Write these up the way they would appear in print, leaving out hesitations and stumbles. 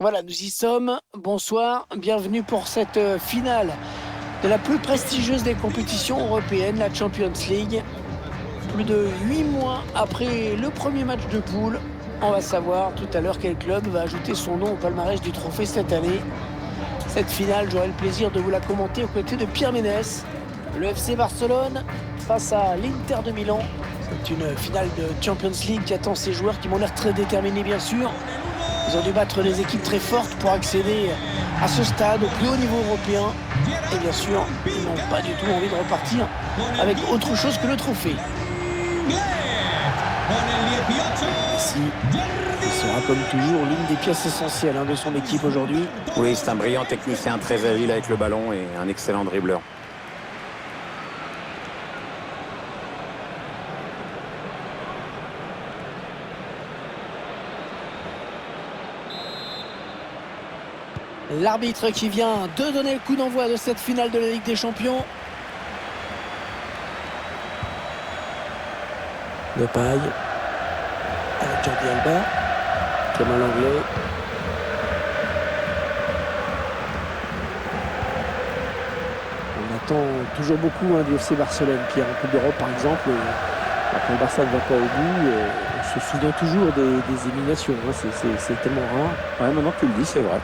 Voilà, nous y sommes. Bonsoir, bienvenue pour cette finale de la plus prestigieuse des compétitions européennes, la Champions League. Plus de 8 mois après le premier match de poule, on va savoir tout à l'heure quel club va ajouter son nom au palmarès du trophée cette année. Cette finale, j'aurai le plaisir de vous la commenter aux côtés de Pierre Ménès. Le FC Barcelone face à l'Inter de Milan. C'est une finale de Champions League qui attend ses joueurs qui m'ont l'air très déterminés bien sûr. Ils ont dû battre des équipes très fortes pour accéder à ce stade, au plus haut niveau européen. Et bien sûr, ils n'ont pas du tout envie de repartir avec autre chose que le trophée. Messi, il sera comme toujours l'une des pièces essentielles de son équipe aujourd'hui. Oui, c'est un brillant technicien, très agile avec le ballon et un excellent dribbleur. L'arbitre qui vient de donner le coup d'envoi de cette finale de la Ligue des Champions. De paille. Avec Jordi Alba. Clément Langlais. On attend toujours beaucoup du FC Barcelone, Pierre, en Coupe d'Europe par exemple. Quand le Barça ne va pas au bout, on se souvient toujours des éliminations. C'est tellement rare. Ouais, maintenant que tu le dis, c'est vrai.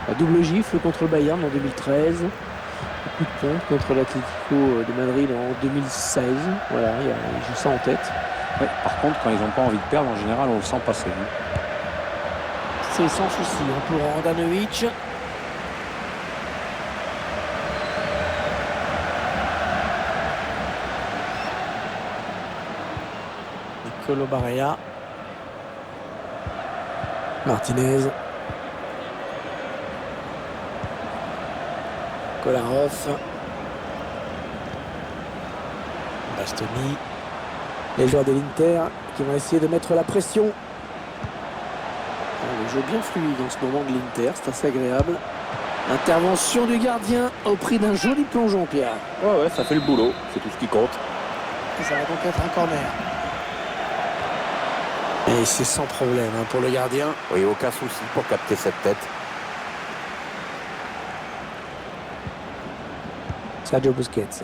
La double gifle contre le Bayern en 2013. Le coup de pompe contre l'Atlético de Madrid en 2016. Voilà, j'ai ça en tête. Ouais, par contre, quand ils n'ont pas envie de perdre, en général, on le sent passer. C'est sans souci pour Handanovic. Nicolo Barella. Martinez. Kolarov. Bastoni. Les joueurs de l'Inter qui vont essayer de mettre la pression. Le jeu bien fluide en ce moment de l'Inter, c'est assez agréable. Intervention du gardien au prix d'un joli plongeon, Pierre. Ouais, ça fait le boulot, c'est tout ce qui compte. Ça va donc être un corner. Et c'est sans problème pour le gardien. Oui, aucun souci pour capter cette tête. Sergio Busquets.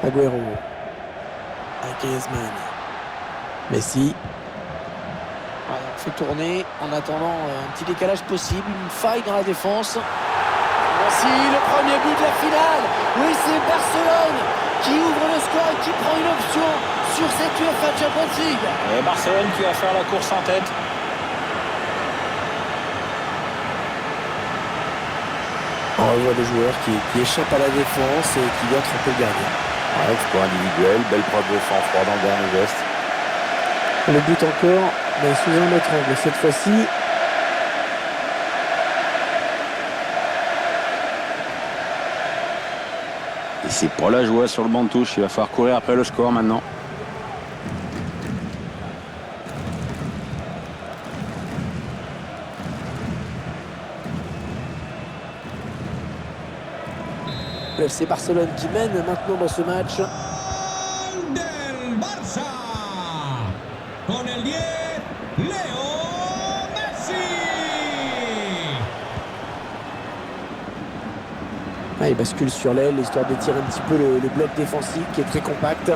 Agüero. Griezmann. Messi. Voilà, on fait tourner en attendant un petit décalage possible, une faille dans la défense. Voici le premier but de la finale. Oui, c'est Barcelone qui ouvre le score et qui prend une option sur cette UEFA Champions League. Et Barcelone qui va faire la course en tête. On voit des joueurs qui échappent à la défense et qui doivent tromper le gardien. Ouais, exploit individuel, belle preuve de sang-froid dans le dernier geste. Le but encore, mais sous un autre angle cette fois-ci. Et c'est pour la joie sur le banc de touche, il va falloir courir après le score maintenant. Le FC Barcelone qui mène maintenant dans ce match. Del Barça, con el 10, Leo Messi. Il bascule sur l'aile, histoire d'étirer un petit peu le bloc défensif qui est très compact.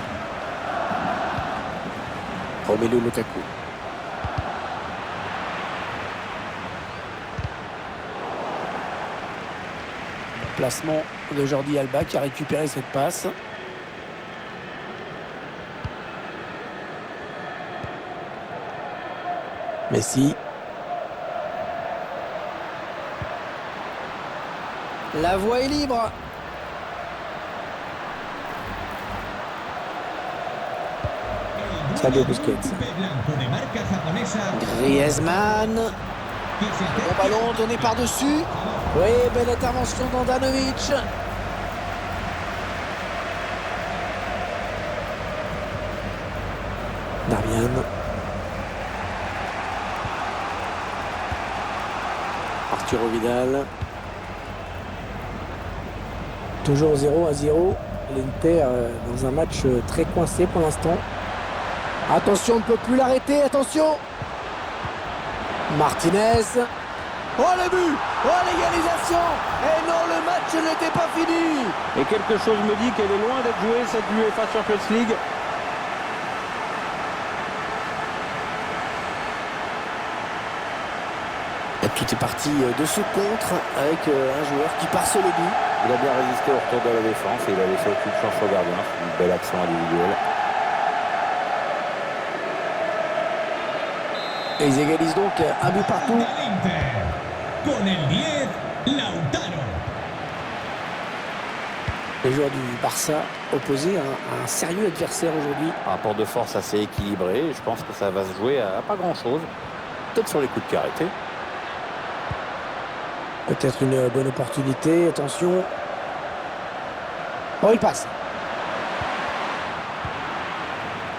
Romelu Lukaku. Placement de Jordi Alba qui a récupéré cette passe. Messi. La voie est libre. Sergio Busquets. Griezmann. Bon ballon donné par-dessus. Oui, belle intervention d'Handanovic. Darmian. Arturo Vidal. Toujours 0-0. L'Inter dans un match très coincé pour l'instant. Attention, on ne peut plus l'arrêter, attention. Martinez. Oh le but! Oh l'égalisation! Et non, le match n'était pas fini! Et quelque chose me dit qu'elle est loin d'être jouée, cette UEFA Champions League. Et tout est parti de ce contre avec un joueur qui part sur le but. Il a bien résisté au retour de la défense et il a laissé aucune chance au gardien. C'est une belle action individuelle. Et ils égalisent donc un but partout. Del Inter. Con el 10, Lautaro. Les joueurs du Barça opposés à un sérieux adversaire aujourd'hui. Un rapport de force assez équilibré. Je pense que ça va se jouer à pas grand-chose. Peut-être sur les coups de pied arrêtés. Peut-être une bonne opportunité. Attention. Oh, il passe.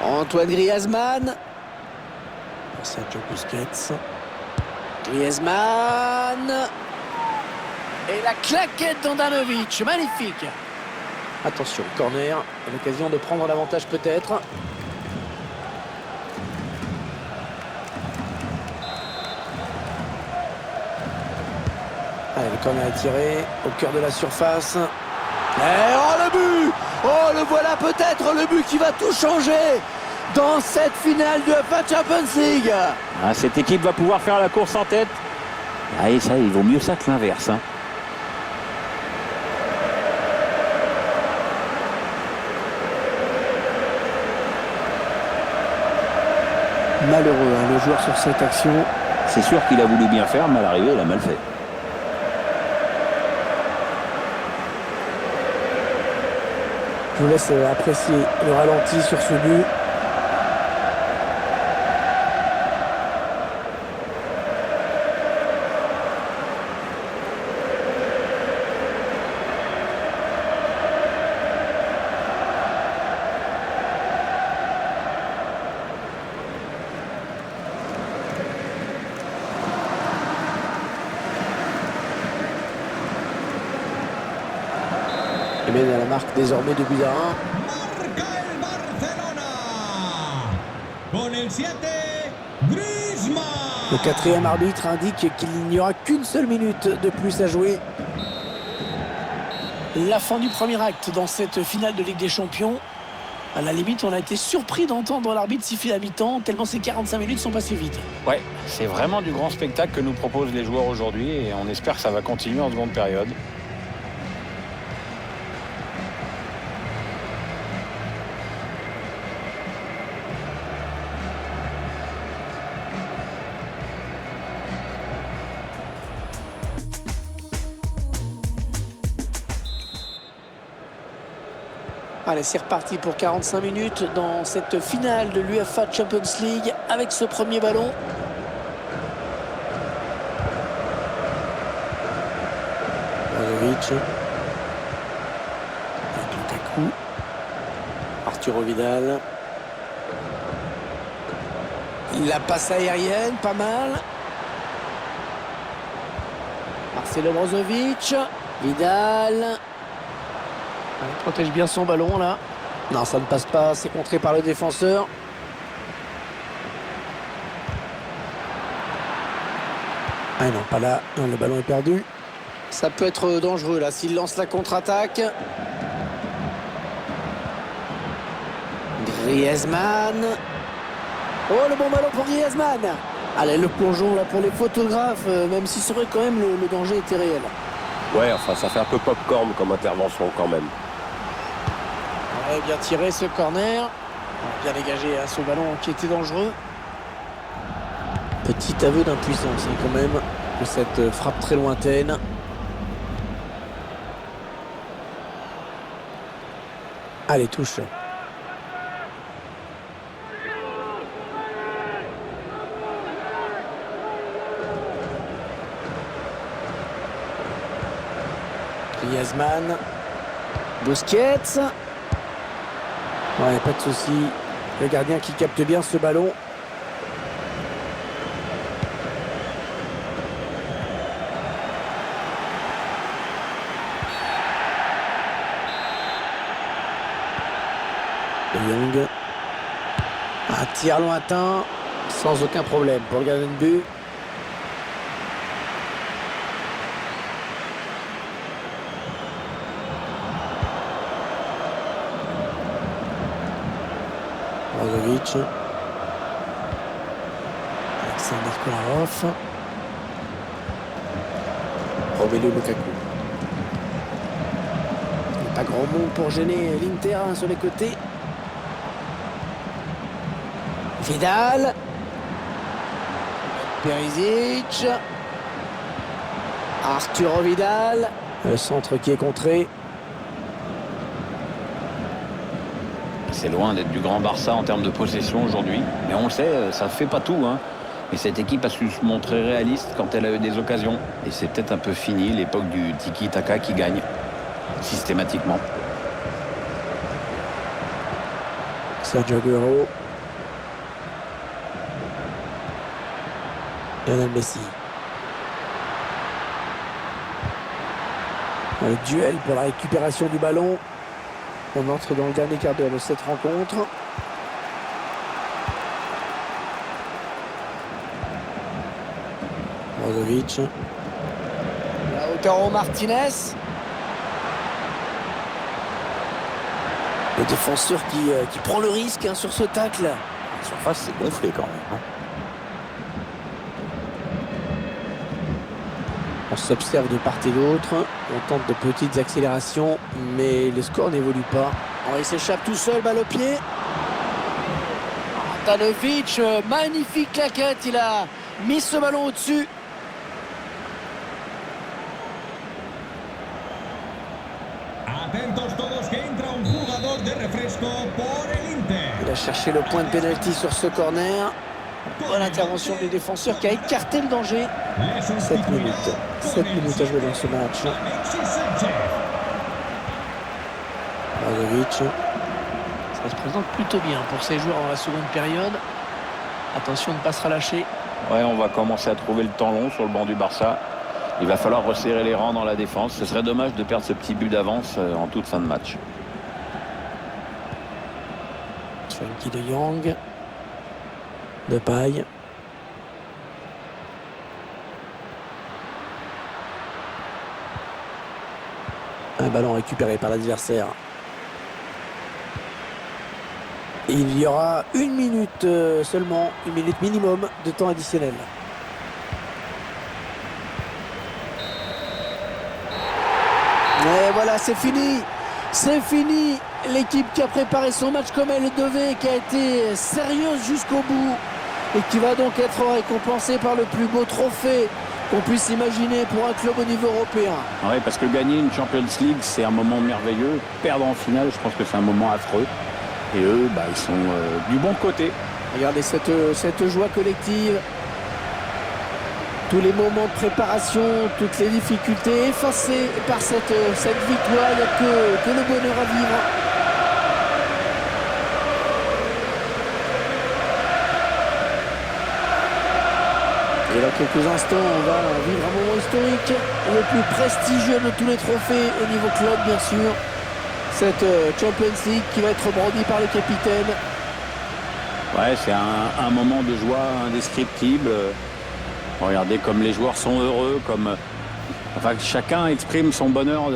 Antoine Griezmann. Sergio Busquets. Griezmann. Et la claquette d'Andanovic. Magnifique. Attention, corner. L'occasion de prendre l'avantage peut-être. Allez, le corner est tiré au cœur de la surface. Et oh le but! Oh le voilà peut-être le but qui va tout changer dans cette finale de UEFA Champions League. Ah, cette équipe va pouvoir faire la course en tête. Ah, et ça, il vaut mieux ça que l'inverse. Hein. Malheureux hein, le joueur sur cette action. C'est sûr qu'il a voulu bien faire, mais à l'arrivée, il a mal fait. Je vous laisse apprécier le ralenti sur ce but. Et mène à la marque désormais de but à 1. Marca el Barcelona. Con el 7, Griezmann. Le quatrième arbitre indique qu'il n'y aura qu'une seule minute de plus à jouer. La fin du premier acte dans cette finale de Ligue des Champions. À la limite, on a été surpris d'entendre l'arbitre siffler à mi-temps, tellement ces 45 minutes sont passées vite. Ouais, c'est vraiment du grand spectacle que nous proposent les joueurs aujourd'hui et on espère que ça va continuer en seconde période. Allez, c'est reparti pour 45 minutes dans cette finale de l'UEFA Champions League avec ce premier ballon. Brozovic. Avec Lukaku. Arturo Vidal. La passe aérienne, pas mal. Marcelo Brozovic. Vidal. Il protège bien son ballon là. Non, ça ne passe pas, c'est contré par le défenseur. Ah non, pas là. Non, le ballon est perdu. Ça peut être dangereux là s'il lance la contre-attaque. Griezmann. Oh, le bon ballon pour Griezmann. Allez, le plongeon là pour les photographes, même si c'est vrai quand même le danger était réel. Ouais, enfin, ça fait un peu popcorn comme intervention quand même. Ouais, bien tiré ce corner. Bien dégagé à ce ballon qui était dangereux. Petit aveu d'impuissance hein, quand même de cette frappe très lointaine. Allez, touche. Griezmann. Busquets. Ouais, pas de souci. Le gardien qui capte bien ce ballon. De Jong. Un tir lointain, sans aucun problème pour le gardien de but. Brozovic. Alexander Kolarov. Romelu Lukaku. Pas grand monde pour gêner l'Inter sur les côtés. Vidal. Perisic. Arturo Vidal. Le centre qui est contré. C'est loin d'être du grand Barça en termes de possession aujourd'hui. Mais on le sait, ça ne fait pas tout. Hein. Et cette équipe a su se montrer réaliste quand elle a eu des occasions. Et c'est peut-être un peu fini l'époque du tiki-taka qui gagne systématiquement. Sergio Aguero. Lionel Messi. Un duel pour la récupération du ballon. On entre dans le dernier quart d'heure de cette rencontre. Brozovic. Lautaro Martinez. Le défenseur qui prend le risque sur ce tacle. La surface, c'est gonflé quand même. Hein. On s'observe de part et d'autre. On tente de petites accélérations, mais le score n'évolue pas. Oh, il s'échappe tout seul, balle au pied. Handanovic, magnifique claquette. Il a mis ce ballon au-dessus. Atentos todos que entra un jugador de refresco por el Inter. Il a cherché le point de pénalty sur ce corner. Bonne intervention du défenseur qui a écarté le danger. 7 minutes. 7 minutes à jouer dans ce match. Alexis Sánchez. Brozovic. Ça se présente plutôt bien pour ces joueurs en la seconde période. Attention de ne pas se relâcher. Ouais, on va commencer à trouver le temps long sur le banc du Barça. Il va falloir resserrer les rangs dans la défense. Ce serait dommage de perdre ce petit but d'avance en toute fin de match. Frenkie de Jong. De paille. Un ballon récupéré par l'adversaire. Il y aura 1 minute seulement, 1 minute minimum de temps additionnel. Et voilà, c'est fini. C'est fini. L'équipe qui a préparé son match comme elle le devait, qui a été sérieuse jusqu'au bout et qui va donc être récompensée par le plus beau trophée qu'on puisse imaginer pour un club au niveau européen. Oui, parce que gagner une Champions League, c'est un moment merveilleux. Perdre en finale, je pense que c'est un moment affreux. Et eux, ils sont du bon côté. Regardez cette joie collective. Tous les moments de préparation, toutes les difficultés effacées par cette victoire. Il n'y a que le bonheur à vivre. Et dans quelques instants, on va vivre un moment historique, le plus prestigieux de tous les trophées au niveau club, bien sûr. Cette Champions League qui va être brandie par le capitaine. Ouais, c'est un moment de joie indescriptible. Regardez comme les joueurs sont heureux, chacun exprime son bonheur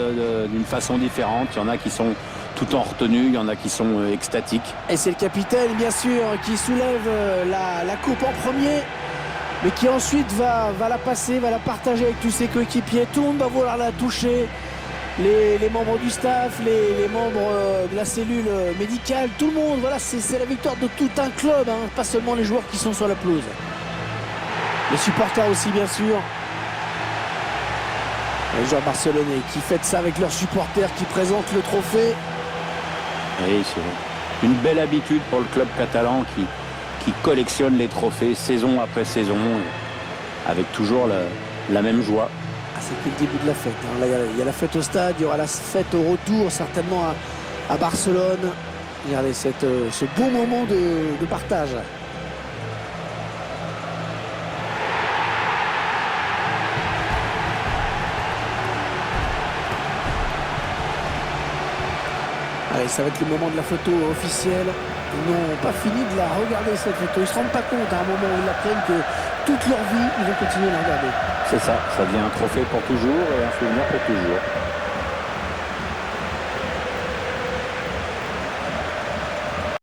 d'une façon différente. Il y en a qui sont tout en retenue, il y en a qui sont extatiques. Et c'est le capitaine, bien sûr, qui soulève la coupe en premier, mais qui ensuite va la passer, va la partager avec tous ses coéquipiers. Tout le monde va vouloir la toucher. Les membres du staff, les membres de la cellule médicale, tout le monde. Voilà, c'est la victoire de tout un club, pas seulement les joueurs qui sont sur la pelouse. Les supporters aussi, bien sûr. Les joueurs barcelonais qui fêtent ça avec leurs supporters, qui présentent le trophée. Et c'est une belle habitude pour le club catalan qui collectionne les trophées saison après saison, avec toujours la même joie. C'est que le début de la fête. Là, il y a la fête au stade, il y aura la fête au retour, certainement à Barcelone. Regardez ce beau moment de partage. Allez, ça va être le moment de la photo officielle. Ils n'ont pas fini de la regarder, cette photo. Ils ne se rendent pas compte à un moment où ils l'apprennent que toute leur vie, ils vont continuer à la regarder. C'est ça, ça devient un trophée pour toujours et un souvenir pour toujours.